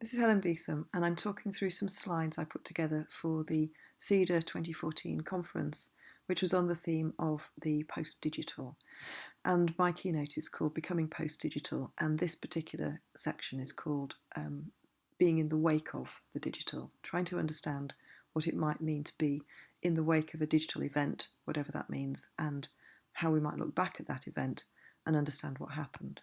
This is Helen Beetham, and I'm talking through some slides I put together for the SEDA 2014 conference, which was on the theme of the post-digital. And my keynote is called Becoming Post-Digital, and this particular section is called Being in the Wake of the Digital, trying to understand what it might mean to be in the wake of a digital event, whatever that means, and how we might look back at that event and understand what happened.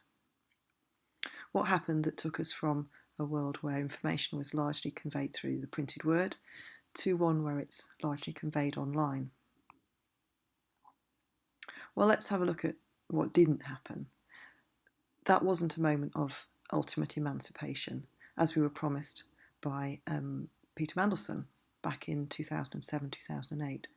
What happened that took us from a world where information was largely conveyed through the printed word to one where it's largely conveyed online. Well, let's have a look at what didn't happen. That wasn't a moment of ultimate emancipation, as we were promised by Peter Mandelson back in 2007, 2008.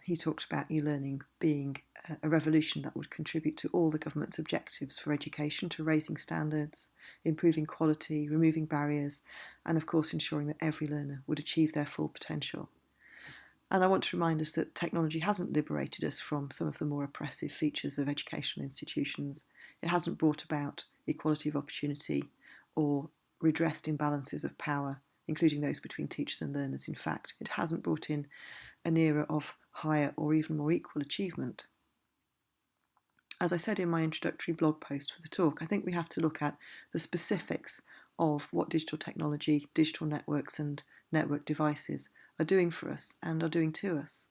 He talked about e-learning being a revolution that would contribute to all the government's objectives for education, to raising standards, improving quality, removing barriers, and of course ensuring that every learner would achieve their full potential. And I want to remind us that technology hasn't liberated us from some of the more oppressive features of educational institutions. It hasn't brought about equality of opportunity or redressed imbalances of power, including those between teachers and learners. In fact, it hasn't brought in an era of higher or even more equal achievement. As I said in my introductory blog post for the talk, I think we have to look at the specifics of what digital technology, digital networks and network devices are doing for us and are doing to us.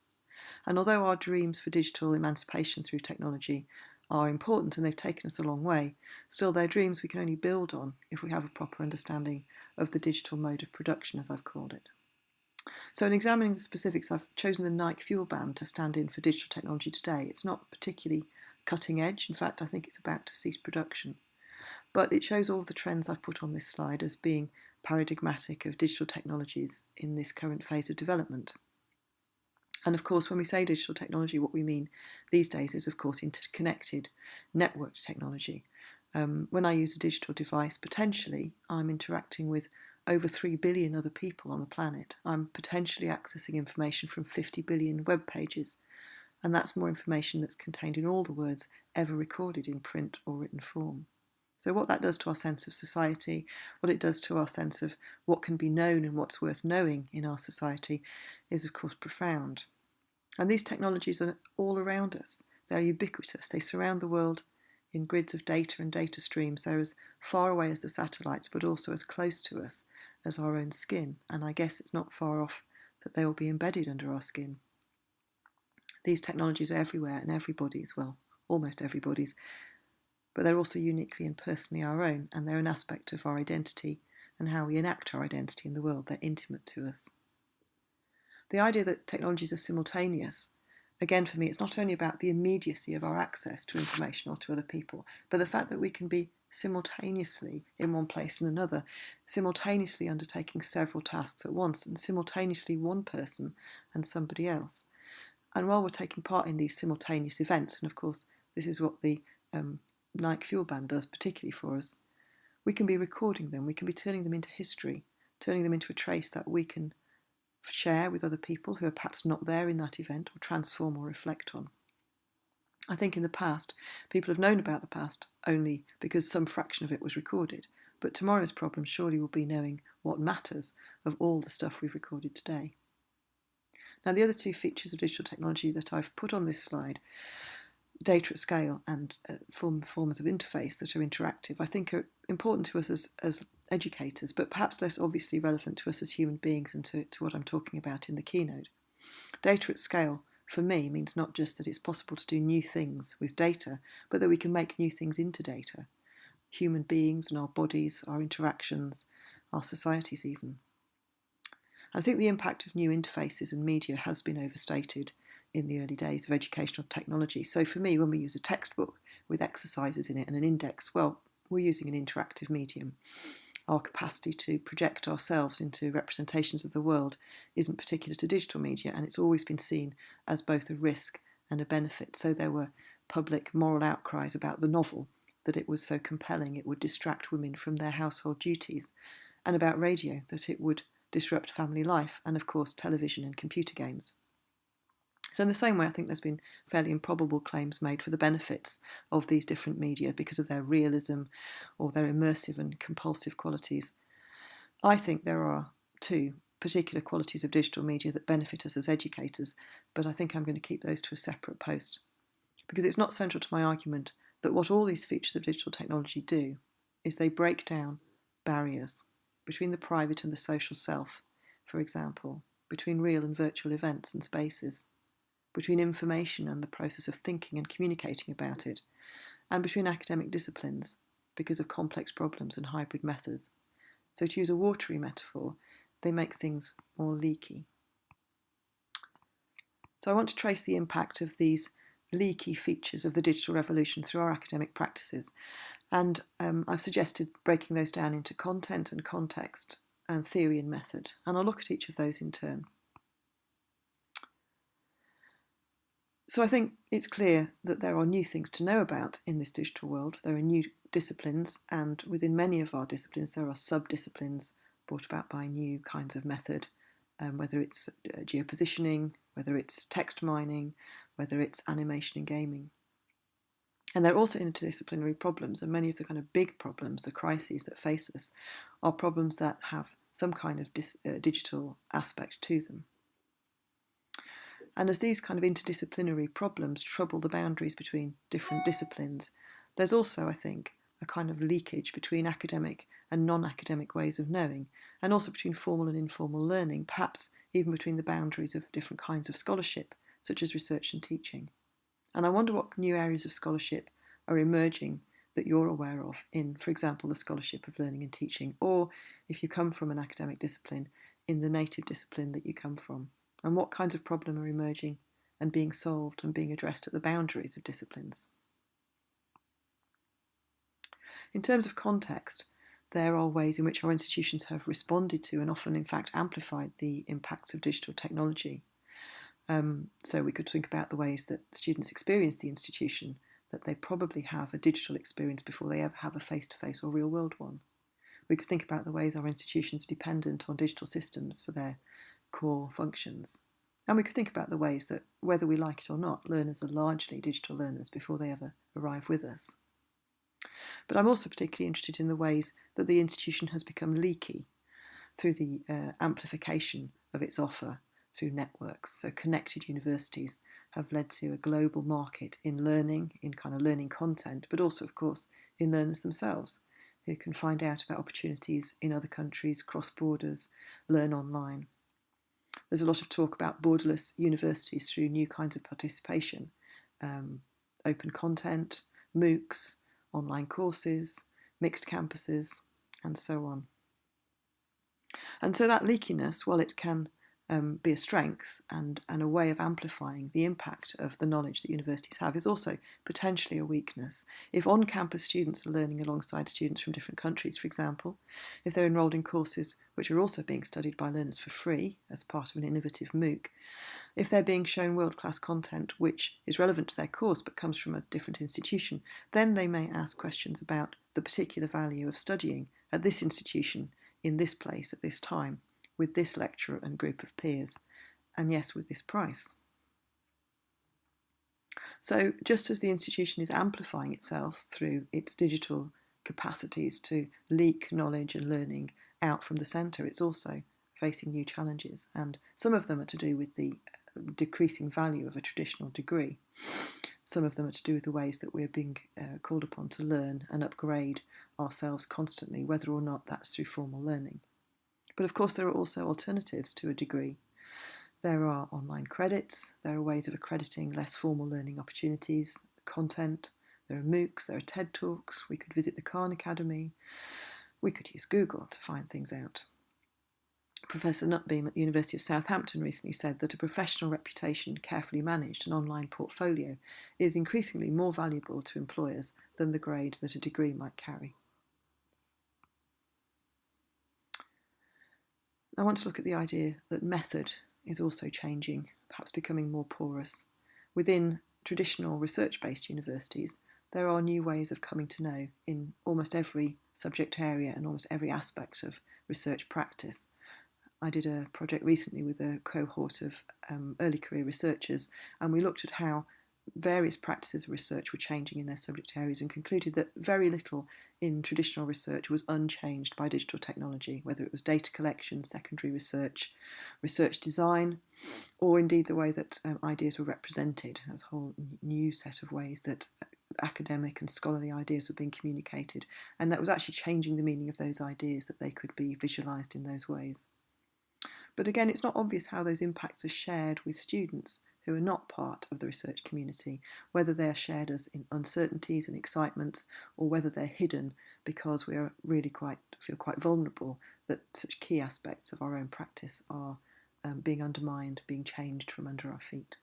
And although our dreams for digital emancipation through technology are important and they've taken us a long way, still they're dreams we can only build on if we have a proper understanding of the digital mode of production, as I've called it. So in examining the specifics, I've chosen the Nike Fuel Band to stand in for digital technology today. It's not particularly cutting edge. In fact, I think it's about to cease production. But it shows all the trends I've put on this slide as being paradigmatic of digital technologies in this current phase of development. And of course, when we say digital technology, what we mean these days is, of course, interconnected, networked technology. When I use a digital device, potentially I'm interacting with over 3 billion other people on the planet. I'm potentially accessing information from 50 billion web pages, and that's more information that's contained in all the words ever recorded in print or written form. So what that does to our sense of society, what it does to our sense of what can be known and what's worth knowing in our society is, of course, profound. And these technologies are all around us. They're ubiquitous. They surround the world in grids of data and data streams. They're as far away as the satellites, but also as close to us as our own skin. And I guess it's not far off that they will be embedded under our skin. These technologies are everywhere and everybody's, well, almost everybody's, but they're also uniquely and personally our own, and they're an aspect of our identity and how we enact our identity in the world. They're intimate to us. The idea that technologies are simultaneous, again, for me, it's not only about the immediacy of our access to information or to other people, but the fact that we can be simultaneously in one place and another, simultaneously undertaking several tasks at once, and simultaneously one person and somebody else. And while we're taking part in these simultaneous events, and of course this is what the Nike Fuel Band does particularly for us, we can be recording them, we can be turning them into history, turning them into a trace that we can share with other people who are perhaps not there in that event, or transform or reflect on. I think in the past, people have known about the past only because some fraction of it was recorded, but tomorrow's problem surely will be knowing what matters of all the stuff we've recorded today. Now, the other two features of digital technology that I've put on this slide, data at scale and forms of interface that are interactive, I think are important to us as educators, but perhaps less obviously relevant to us as human beings and to what I'm talking about in the keynote. Data at scale, for me, means not just that it's possible to do new things with data, but that we can make new things into data. Human beings and our bodies, our interactions, our societies even. I think the impact of new interfaces and media has been overstated in the early days of educational technology. So for me, when we use a textbook with exercises in it and an index, well, we're using an interactive medium. Our capacity to project ourselves into representations of the world isn't particular to digital media, and it's always been seen as both a risk and a benefit. So there were public moral outcries about the novel, that it was so compelling it would distract women from their household duties, and about radio, that it would disrupt family life, and of course television and computer games. So in the same way, I think there's been fairly improbable claims made for the benefits of these different media because of their realism or their immersive and compulsive qualities. I think there are two particular qualities of digital media that benefit us as educators, but I think I'm going to keep those to a separate post, because it's not central to my argument that what all these features of digital technology do is they break down barriers between the private and the social self, for example, between real and virtual events and spaces, between information and the process of thinking and communicating about it, and between academic disciplines because of complex problems and hybrid methods. So to use a watery metaphor, they make things more leaky. So I want to trace the impact of these leaky features of the digital revolution through our academic practices. And I've suggested breaking those down into content and context and theory and method. And I'll look at each of those in turn. So I think it's clear that there are new things to know about in this digital world. There are new disciplines, and within many of our disciplines there are sub-disciplines brought about by new kinds of method, whether it's geopositioning, whether it's text mining, whether it's animation and gaming. And there are also interdisciplinary problems, and many of the kind of big problems, the crises that face us, are problems that have some kind of digital aspect to them. And as these kind of interdisciplinary problems trouble the boundaries between different disciplines, there's also, I think, a kind of leakage between academic and non-academic ways of knowing, and also between formal and informal learning, perhaps even between the boundaries of different kinds of scholarship, such as research and teaching. And I wonder what new areas of scholarship are emerging that you're aware of in, for example, the scholarship of learning and teaching, or if you come from an academic discipline, in the native discipline that you come from. And what kinds of problems are emerging and being solved and being addressed at the boundaries of disciplines. In terms of context, there are ways in which our institutions have responded to and often in fact amplified the impacts of digital technology. So we could think about the ways that students experience the institution, that they probably have a digital experience before they ever have a face-to-face or real-world one. We could think about the ways our institutions are dependent on digital systems for their core functions. And we could think about the ways that, whether we like it or not, learners are largely digital learners before they ever arrive with us. But I'm also particularly interested in the ways that the institution has become leaky through the amplification of its offer through networks. So connected universities have led to a global market in learning, in kind of learning content, but also, of course, in learners themselves, who can find out about opportunities in other countries, cross borders, learn online. There's a lot of talk about borderless universities through new kinds of participation, open content, MOOCs, online courses, mixed campuses, and so on. And so that leakiness, while it can be a strength and a way of amplifying the impact of the knowledge that universities have, is also potentially a weakness. If on-campus students are learning alongside students from different countries, for example, if they're enrolled in courses which are also being studied by learners for free as part of an innovative MOOC, if they're being shown world-class content which is relevant to their course but comes from a different institution, then they may ask questions about the particular value of studying at this institution, in this place, at this time, with this lecturer and group of peers, and yes, with this price. So just as the institution is amplifying itself through its digital capacities to leak knowledge and learning out from the centre, it's also facing new challenges, and some of them are to do with the decreasing value of a traditional degree. Some of them are to do with the ways that we're being called upon to learn and upgrade ourselves constantly, whether or not that's through formal learning. But of course there are also alternatives to a degree. There are online credits, there are ways of accrediting less formal learning opportunities, content, there are MOOCs, there are TED Talks, we could visit the Khan Academy, we could use Google to find things out. Professor Nutbeam at the University of Southampton recently said that a professional reputation carefully managed, an online portfolio, is increasingly more valuable to employers than the grade that a degree might carry. I want to look at the idea that method is also changing, perhaps becoming more porous. Within traditional research-based universities, there are new ways of coming to know in almost every subject area and almost every aspect of research practice. I did a project recently with a cohort of early career researchers, and we looked at how various practices of research were changing in their subject areas, and concluded that very little in traditional research was unchanged by digital technology, whether it was data collection, secondary research, research design, or indeed the way that ideas were represented. There was a whole new set of ways that academic and scholarly ideas were being communicated, and that was actually changing the meaning of those ideas, that they could be visualised in those ways. But again, it's not obvious how those impacts are shared with students who are not part of the research community, whether they are shared as in uncertainties and excitements, or whether they're hidden because we are really feel quite vulnerable that such key aspects of our own practice are being undermined, being changed from under our feet.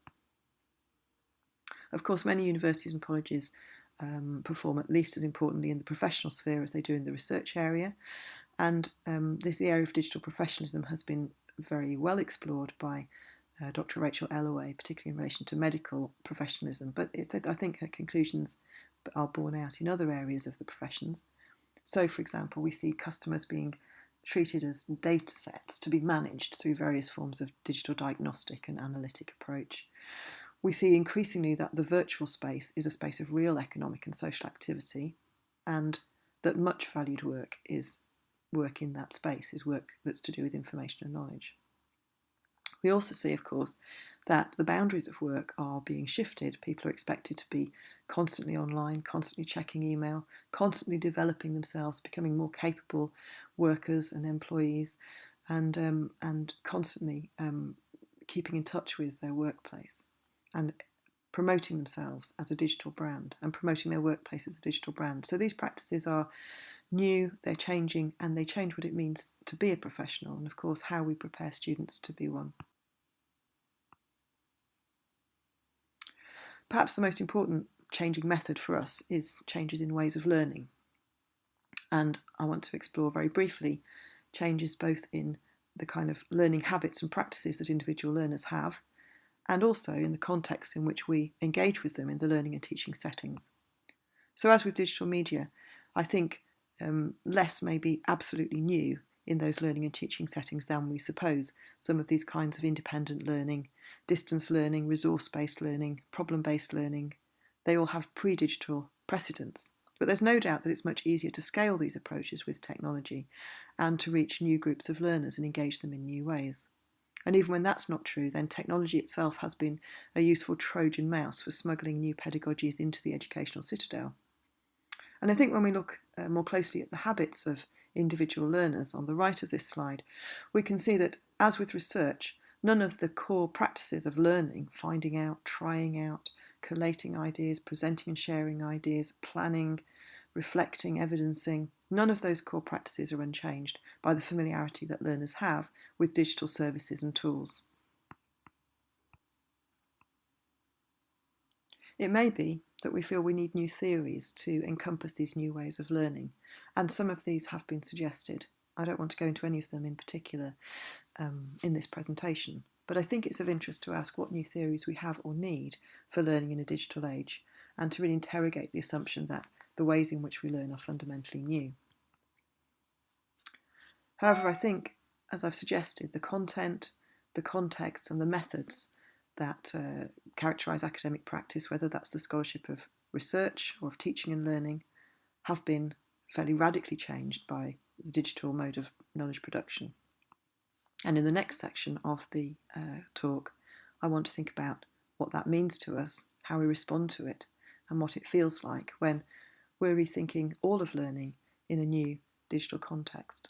Of course, many universities and colleges perform at least as importantly in the professional sphere as they do in the research area, and the area of digital professionalism has been very well explored by Dr. Rachel Ellaway, particularly in relation to medical professionalism, but I think her conclusions are borne out in other areas of the professions. So, for example, we see customers being treated as data sets to be managed through various forms of digital diagnostic and analytic approach. We see increasingly that the virtual space is a space of real economic and social activity, and that much valued work is work in that space, is work that's to do with information and knowledge. We also see, of course, that the boundaries of work are being shifted. People are expected to be constantly online, constantly checking email, constantly developing themselves, becoming more capable workers and employees, and constantly keeping in touch with their workplace and promoting themselves as a digital brand and promoting their workplace as a digital brand. So these practices are new, they're changing, and they change what it means to be a professional, and of course how we prepare students to be one. Perhaps the most important changing method for us is changes in ways of learning. And I want to explore very briefly changes both in the kind of learning habits and practices that individual learners have, and also in the context in which we engage with them in the learning and teaching settings. So as with digital media, I think less may be absolutely new in those learning and teaching settings than we suppose. Some of these kinds of independent learning, distance learning, resource-based learning, problem-based learning, they all have pre-digital precedents. But there's no doubt that it's much easier to scale these approaches with technology and to reach new groups of learners and engage them in new ways. And even when that's not true, then technology itself has been a useful Trojan mouse for smuggling new pedagogies into the educational citadel. And I think when we look more closely at the habits of individual learners on the right of this slide, we can see that, as with research, none of the core practices of learning, finding out, trying out, collating ideas, presenting and sharing ideas, planning, reflecting, evidencing, none of those core practices are unchanged by the familiarity that learners have with digital services and tools. It may be that we feel we need new theories to encompass these new ways of learning, and some of these have been suggested. I don't want to go into any of them in particular in this presentation, but I think it's of interest to ask what new theories we have or need for learning in a digital age, and to really interrogate the assumption that the ways in which we learn are fundamentally new. However, I think, as I've suggested, the content, the context and the methods that characterise academic practice, whether that's the scholarship of research or of teaching and learning, have been fairly radically changed by the digital mode of knowledge production. And in the next section of the talk, I want to think about what that means to us, how we respond to it, and what it feels like when we're rethinking all of learning in a new digital context.